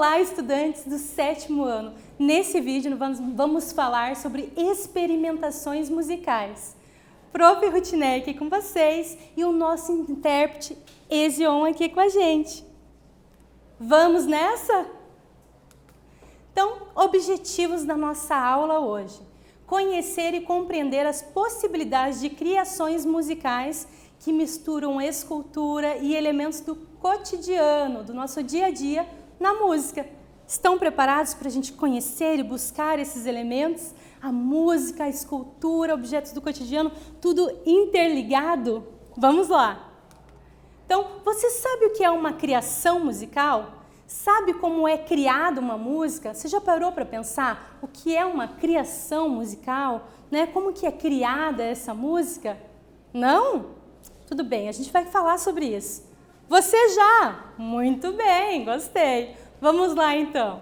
Olá, estudantes do 7º ano! Nesse vídeo vamos falar sobre experimentações musicais. Prof. Rutineia aqui com vocês e o nosso intérprete Ezion aqui com a gente. Vamos nessa? Então, objetivos da nossa aula hoje. Conhecer e compreender as possibilidades de criações musicais que misturam escultura e elementos do cotidiano, do nosso dia a dia, na música. Estão preparados para a gente conhecer e buscar esses elementos? A música, a escultura, objetos do cotidiano, tudo interligado? Vamos lá! Então, você sabe o que é uma criação musical? Sabe como é criada uma música? Você já parou para pensar o que é uma criação musical? Né? Como que é criada essa música? Não? Tudo bem, a gente vai falar sobre isso. Você já? Muito bem, gostei. Vamos lá então.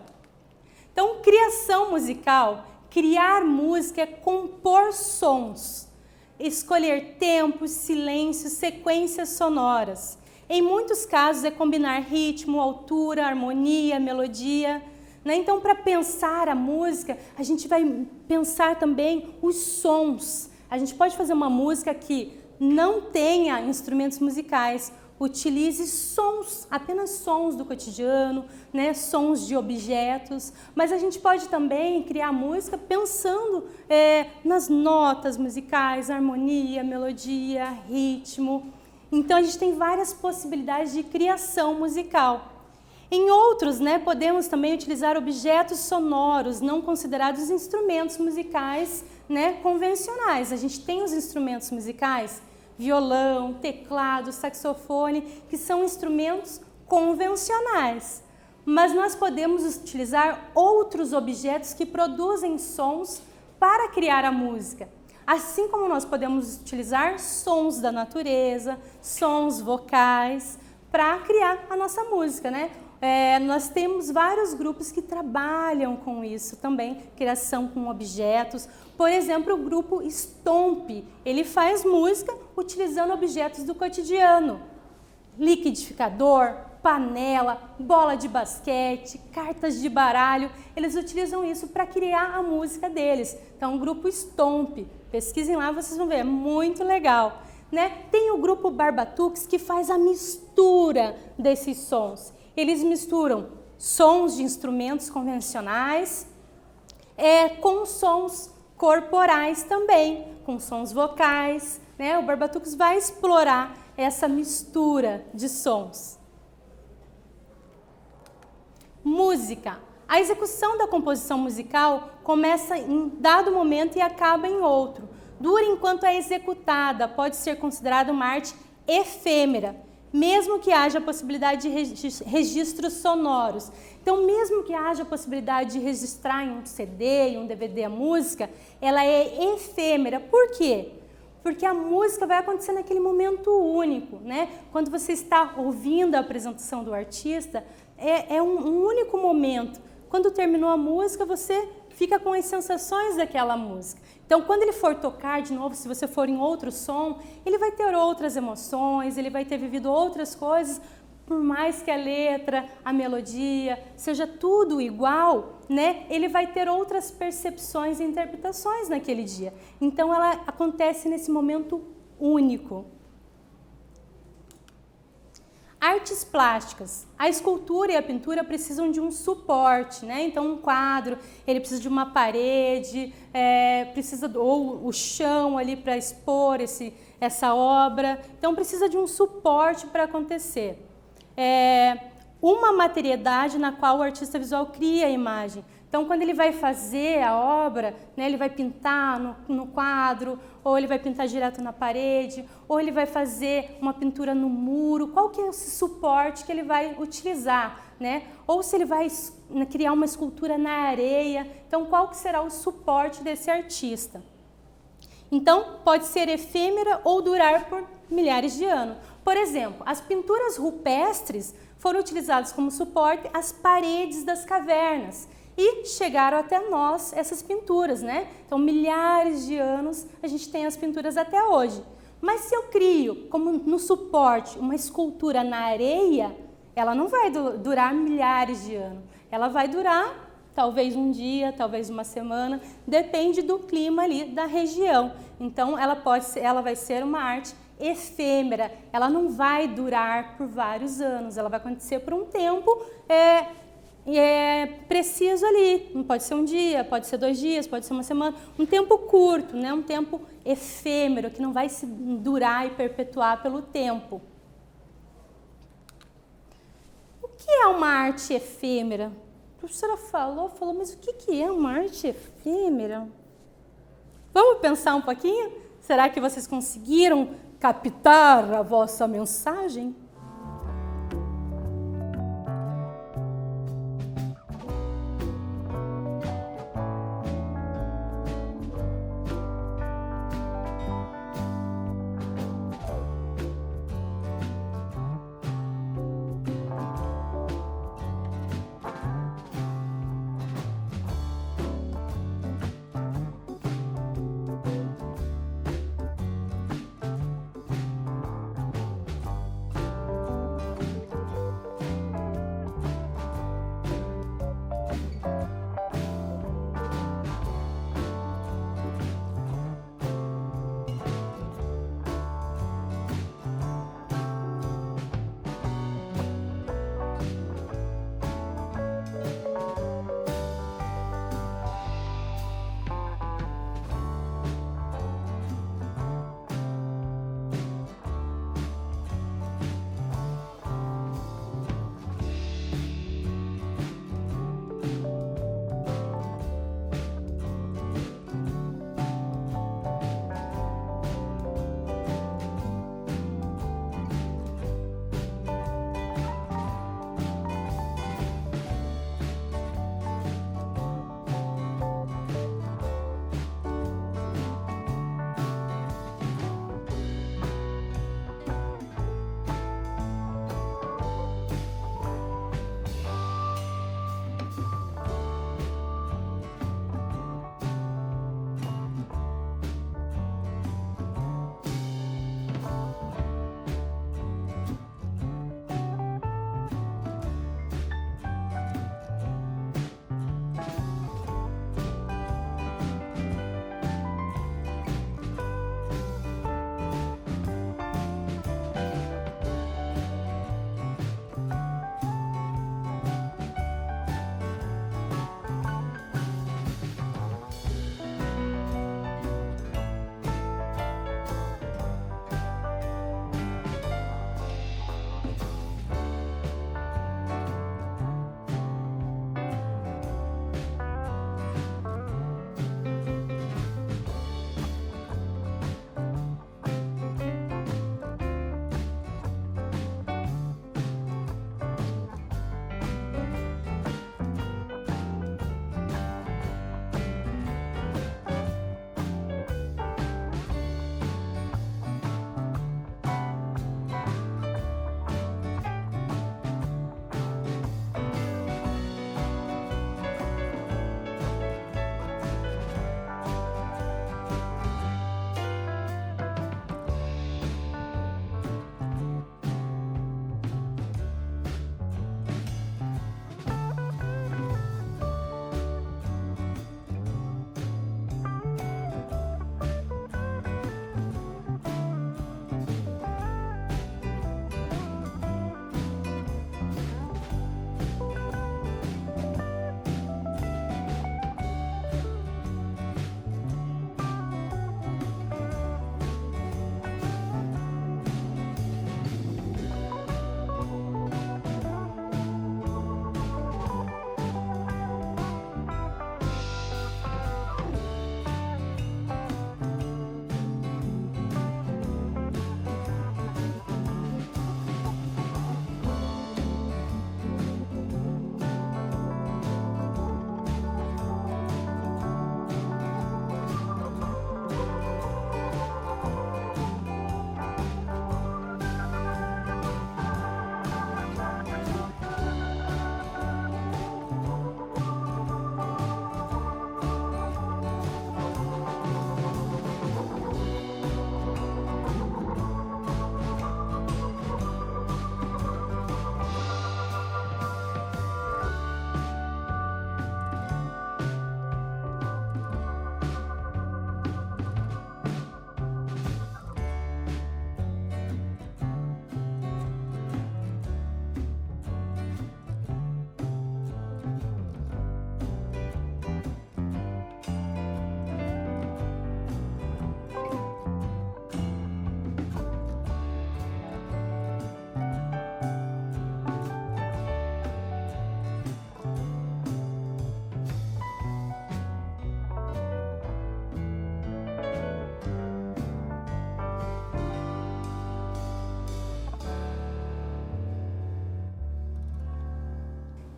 Então, criação musical, criar música é compor sons, escolher tempos, silêncios, sequências sonoras. Em muitos casos é combinar ritmo, altura, harmonia, melodia. Né? Então, para pensar a música, a gente vai pensar também os sons. A gente pode fazer uma música que não tenha instrumentos musicais, utilize sons, apenas sons do cotidiano, né, sons de objetos, mas a gente pode também criar música pensando nas notas musicais, harmonia, melodia, ritmo. Então a gente tem várias possibilidades de criação musical. Em outros, né, podemos também utilizar objetos sonoros, não considerados instrumentos musicais, né, convencionais. A gente tem os instrumentos musicais, violão, teclado, saxofone, que são instrumentos convencionais. Mas nós podemos utilizar outros objetos que produzem sons para criar a música. Assim como nós podemos utilizar sons da natureza, sons vocais, para criar a nossa música, né? Nós temos vários grupos que trabalham com isso também, criação com objetos. Por exemplo, o grupo Stomp, ele faz música utilizando objetos do cotidiano. Liquidificador, panela, bola de basquete, cartas de baralho, eles utilizam isso para criar a música deles. Então, o grupo Stomp, pesquisem lá, vocês vão ver, é muito legal. Né? Tem o grupo Barbatuques que faz a mistura desses sons. Eles misturam sons de instrumentos convencionais com sons corporais também, com sons vocais. Né? O Barbatuques vai explorar essa mistura de sons. Música. A execução da composição musical começa em dado momento e acaba em outro. Dura enquanto é executada, pode ser considerada uma arte efêmera, mesmo que haja a possibilidade de registros sonoros. Então, mesmo que haja a possibilidade de registrar em um CD, em um DVD a música, ela é efêmera. Por quê? Porque a música vai acontecer naquele momento único, né? Quando você está ouvindo a apresentação do artista, é um único momento. Quando terminou a música, você fica com as sensações daquela música. Então, quando ele for tocar de novo, se você for em outro som, ele vai ter outras emoções, ele vai ter vivido outras coisas, por mais que a letra, a melodia, seja tudo igual, né? Ele vai ter outras percepções e interpretações naquele dia. Então, ela acontece nesse momento único. Artes plásticas. A escultura e a pintura precisam de um suporte, né? Então, um quadro, ele precisa de uma parede, ou o chão ali para expor essa obra. Então, precisa de um suporte para acontecer. Uma materialidade na qual o artista visual cria a imagem. Então, quando ele vai fazer a obra, né, ele vai pintar no quadro, ou ele vai pintar direto na parede, ou ele vai fazer uma pintura no muro. Qual que é esse suporte que ele vai utilizar? Né? Ou se ele vai criar uma escultura na areia. Então, qual que será o suporte desse artista? Então, pode ser efêmera ou durar por milhares de anos. Por exemplo, as pinturas rupestres foram utilizadas como suporte as paredes das cavernas. E chegaram até nós essas pinturas, né? Então, milhares de anos a gente tem as pinturas até hoje. Mas se eu crio como no suporte uma escultura na areia, ela não vai durar milhares de anos. Ela vai durar talvez um dia, talvez uma semana, depende do clima ali da região. Então, ela vai ser uma arte efêmera, ela não vai durar por vários anos, ela vai acontecer por um tempo preciso ali. Não pode ser um dia, pode ser 2 dias, pode ser uma semana, um tempo curto, né? Um tempo efêmero, que não vai se durar e perpetuar pelo tempo. O que é uma arte efêmera? A professora falou, mas o que é uma arte efêmera? Vamos pensar um pouquinho? Será que vocês conseguiram captar a vossa mensagem?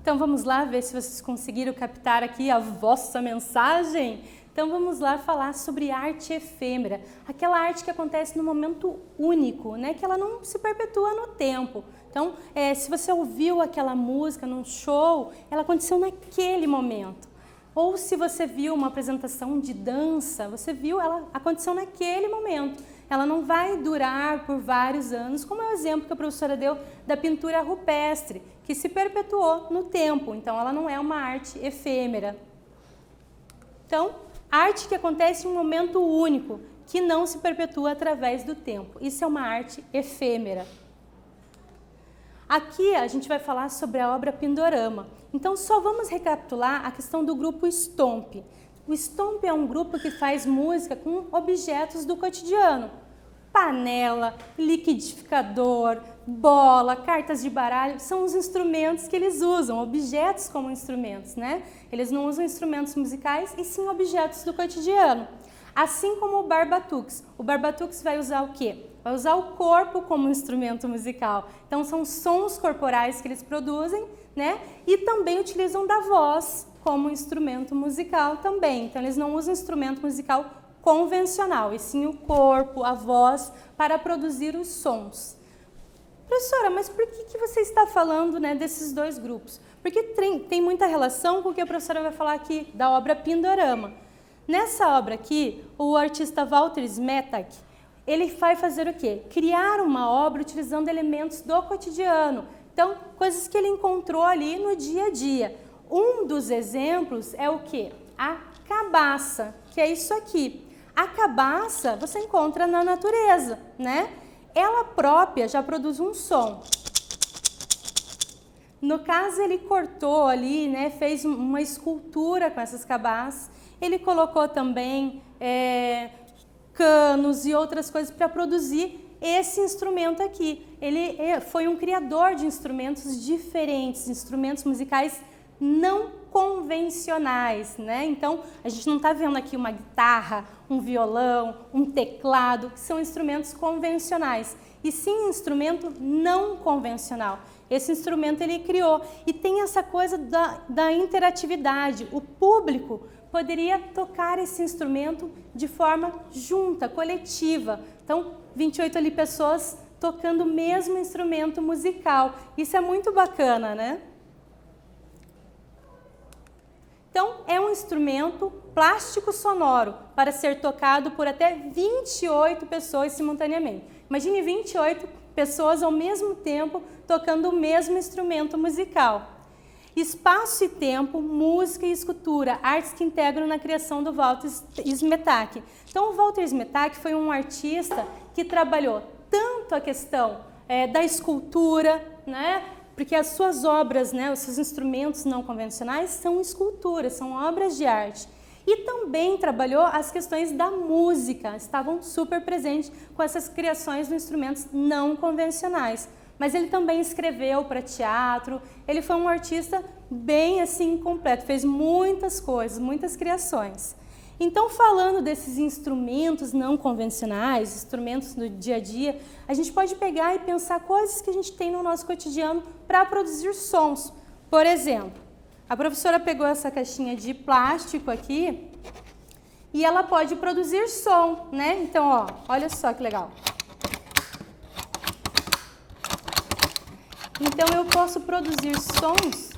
Então vamos lá ver se vocês conseguiram captar aqui a vossa mensagem. Então vamos lá falar sobre arte efêmera, aquela arte que acontece no momento único, né? Que ela não se perpetua no tempo. Então, se você ouviu aquela música num show, ela aconteceu naquele momento. Ou se você viu uma apresentação de dança, você viu, ela aconteceu naquele momento. Ela não vai durar por vários anos, como é o exemplo que a professora deu da pintura rupestre, que se perpetuou no tempo. Então, ela não é uma arte efêmera. Então, arte que acontece em um momento único, que não se perpetua através do tempo. Isso é uma arte efêmera. Aqui a gente vai falar sobre a obra Pindorama. Então, só vamos recapitular a questão do grupo Stomp. O Stomp é um grupo que faz música com objetos do cotidiano. Panela, liquidificador, bola, cartas de baralho, são os instrumentos que eles usam, objetos como instrumentos, né? Eles não usam instrumentos musicais, e sim objetos do cotidiano. Assim como o Barbatux. O Barbatux vai usar o quê? Vai usar o corpo como instrumento musical. Então, são sons corporais que eles produzem, né? E também utilizam da voz como instrumento musical também. Então, eles não usam instrumento musical convencional, e sim o corpo, a voz, para produzir os sons. Professora, mas por que você está falando, né, desses dois grupos? Porque tem muita relação com o que a professora vai falar aqui da obra Pindorama. Nessa obra aqui, o artista Walter Smetak, ele vai fazer o quê? Criar uma obra utilizando elementos do cotidiano. Então, coisas que ele encontrou ali no dia a dia. Um dos exemplos é o quê? A cabaça, que é isso aqui. A cabaça você encontra na natureza, né? Ela própria já produz um som. No caso, ele cortou ali, né? Fez uma escultura com essas cabaças. Ele colocou também canos e outras coisas para produzir esse instrumento aqui. Ele foi um criador de instrumentos diferentes, instrumentos musicais não convencionais, né? Então, a gente não está vendo aqui uma guitarra, um violão, um teclado, que são instrumentos convencionais, e sim instrumento não convencional. Esse instrumento ele criou, e tem essa coisa da interatividade. O público poderia tocar esse instrumento de forma junta, coletiva. Então, 28 ali pessoas tocando o mesmo instrumento musical. Isso é muito bacana, né? Então, é um instrumento plástico sonoro para ser tocado por até 28 pessoas simultaneamente. Imagine 28 pessoas ao mesmo tempo tocando o mesmo instrumento musical. Espaço e tempo, música e escultura, artes que integram na criação do Walter Smetak. Então, o Walter Smetak foi um artista que trabalhou tanto a questão da escultura, né? Porque as suas obras, né, os seus instrumentos não convencionais são esculturas, são obras de arte. E também trabalhou as questões da música, estavam super presentes com essas criações de instrumentos não convencionais. Mas ele também escreveu para teatro, ele foi um artista bem assim completo, fez muitas coisas, muitas criações. Então, falando desses instrumentos não convencionais, instrumentos do dia a dia, a gente pode pegar e pensar coisas que a gente tem no nosso cotidiano para produzir sons. Por exemplo, a professora pegou essa caixinha de plástico aqui e ela pode produzir som, né? Então, ó, olha só que legal. Então, eu posso produzir sons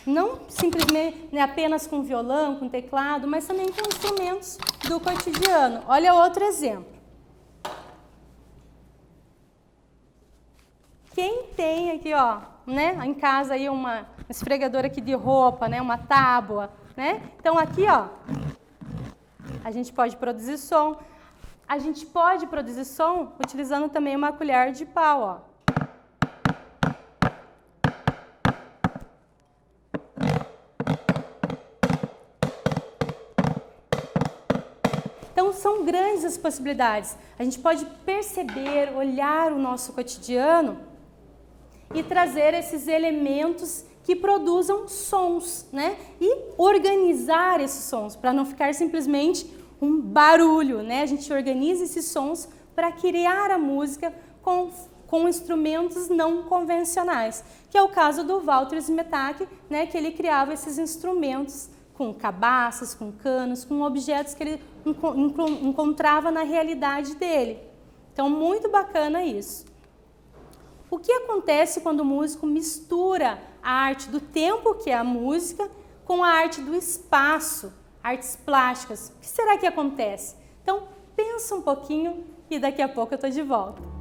não simplesmente apenas com violão, com teclado, mas também com instrumentos do cotidiano. Olha outro exemplo. Quem tem aqui, ó, né, em casa aí uma esfregadora aqui de roupa, né, uma tábua, né? Então aqui, ó, a gente pode produzir som. A gente pode produzir som utilizando também uma colher de pau, ó. Então, são grandes as possibilidades. A gente pode perceber, olhar o nosso cotidiano e trazer esses elementos que produzam sons, né? E organizar esses sons, para não ficar simplesmente um barulho, né? A gente organiza esses sons para criar a música com com instrumentos não convencionais, que é o caso do Walter Smetak, né, que ele criava esses instrumentos com cabaças, com canos, com objetos que ele encontrava na realidade dele. Então, muito bacana isso. O que acontece quando o músico mistura a arte do tempo, que é a música, com a arte do espaço, artes plásticas? O que será que acontece? Então, pensa um pouquinho e daqui a pouco eu estou de volta.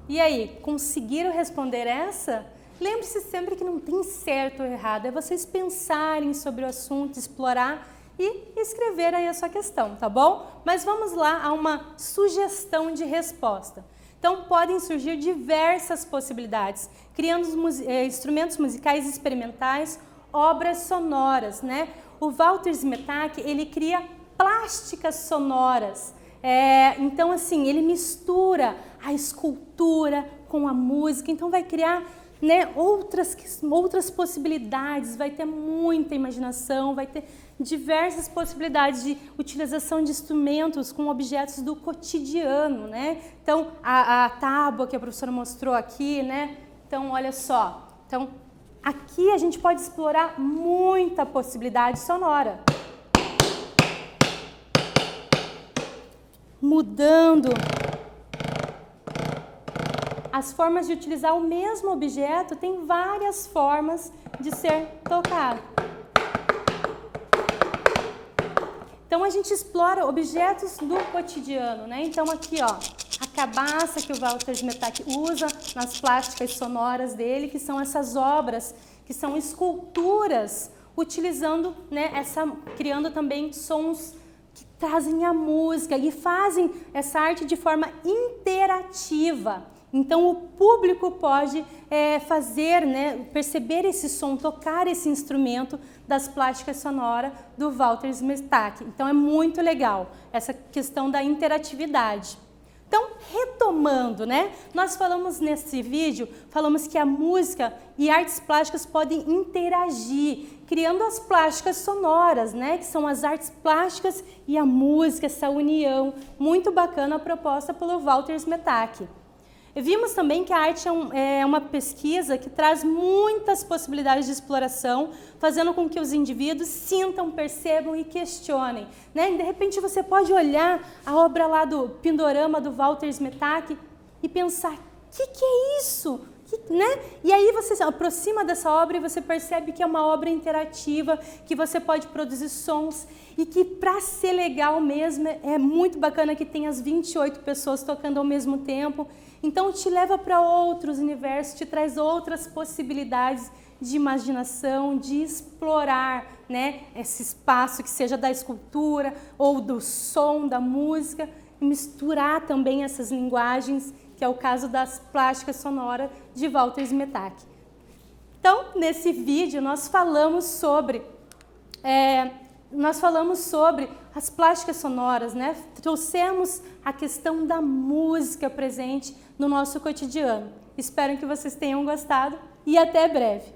E aí, conseguiram responder essa? Lembre-se sempre que não tem certo ou errado, é vocês pensarem sobre o assunto, explorar e escrever aí a sua questão, tá bom? Mas vamos lá a uma sugestão de resposta. Então, podem surgir diversas possibilidades, criando instrumentos musicais experimentais, obras sonoras, né? O Walter Smetak, ele cria plásticas sonoras. Então, assim, ele mistura a escultura com a música, então vai criar, né, outras possibilidades, vai ter muita imaginação, vai ter diversas possibilidades de utilização de instrumentos com objetos do cotidiano, né? Então, a tábua que a professora mostrou aqui, né? Então, olha só. Então, aqui a gente pode explorar muita possibilidade sonora. Mudando as formas de utilizar o mesmo objeto, tem várias formas de ser tocado. Então, a gente explora objetos do cotidiano, né? Então, aqui, ó, a cabaça que o Walter Smetak usa nas plásticas sonoras dele, que são essas obras, que são esculturas, utilizando, né, criando também sons que trazem a música e fazem essa arte de forma interativa. Então, o público pode fazer, né, perceber esse som, tocar esse instrumento das plásticas sonoras do Walter Smetak. Então, é muito legal essa questão da interatividade. Então, retomando, né, nós falamos nesse vídeo, falamos que a música e artes plásticas podem interagir, criando as plásticas sonoras, né, que são as artes plásticas e a música, essa união muito bacana proposta pelo Walter Smetak. Vimos também que a arte é uma pesquisa que traz muitas possibilidades de exploração, fazendo com que os indivíduos sintam, percebam e questionem, né? E de repente você pode olhar a obra lá do Pindorama do Walter Smetak e pensar, o que é isso? Né? E aí você se aproxima dessa obra e você percebe que é uma obra interativa, que você pode produzir sons e que, para ser legal mesmo, é muito bacana que tenha as 28 pessoas tocando ao mesmo tempo. Então, te leva para outros universos, te traz outras possibilidades de imaginação, de explorar, né, esse espaço que seja da escultura ou do som, da música, e misturar também essas linguagens, que é o caso das plásticas sonoras de Walter Smetak. Então, nesse vídeo, nós falamos sobre as plásticas sonoras, né? Trouxemos a questão da música presente no nosso cotidiano. Espero que vocês tenham gostado e até breve!